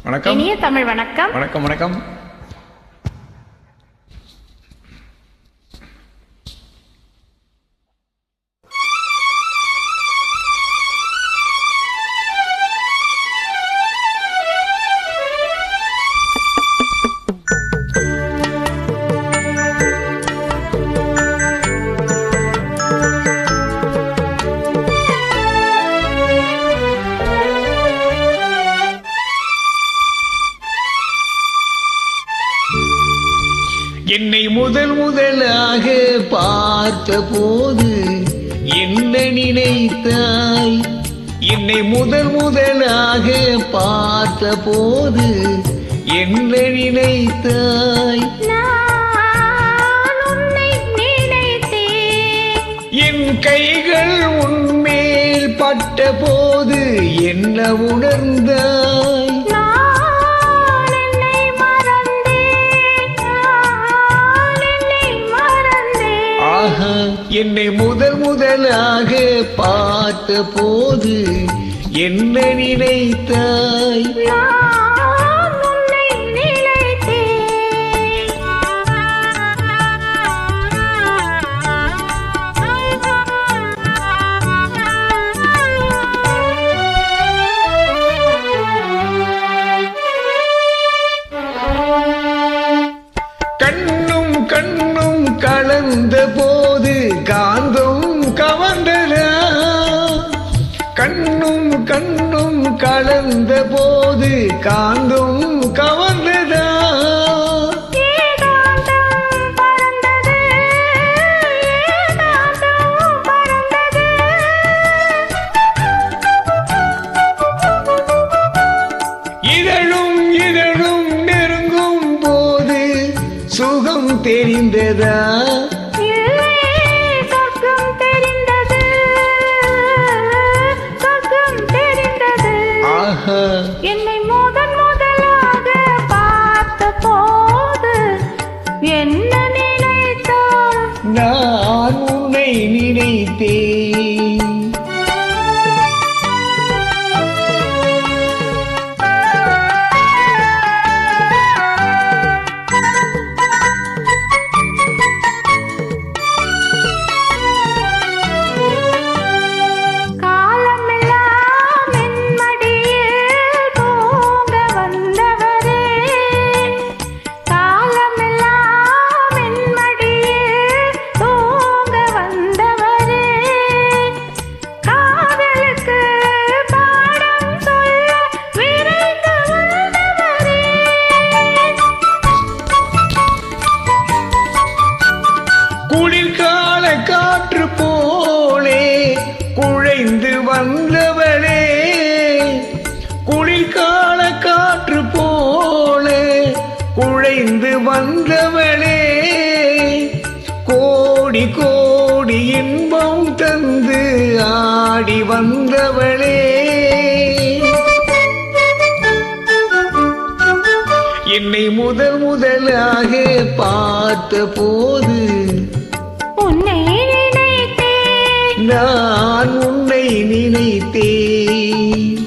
வணக்கம். இனிய தமிழ் வணக்கம். வணக்கம் வணக்கம். என்னை முதலாக பார்த்த போது என்ன நினைத்தாய்? என்னை முதலாக பார்த்த போது என்ன நினைத்தாய்? என் கைகள் உன்மேல் பட்ட போது என்ன உணர்ந்தாய்? என்னை முதலாக பார்த்த போது என்ன நினைத்தாய்? கண்ணும் கண்ணும் கலந்த போது காந்தம் கவர்ந்ததா? கண்ணும் கண்ணும் கலந்த போது காந்தம் கவர்ந்ததா? இதழும் இதழும் நெருங்கும் போது சுகம் தெரிந்ததா? என்னை முதலாக பார்த்த போது என்ன நினைத்தாய்? நான் உன்னை நினைத்தேன். குளிர்கால காற்று போலே குழைந்து வந்தவளே, குளிர்கால காற்று போலே குழைந்து வந்தவளே, கோடி கோடி இன்பம் தந்து ஆடி வந்தவளே, என்னை முதலாக பார்த்த போது உன்னை நினைத்தேன். நான் உன்னை நினைத்தேன்.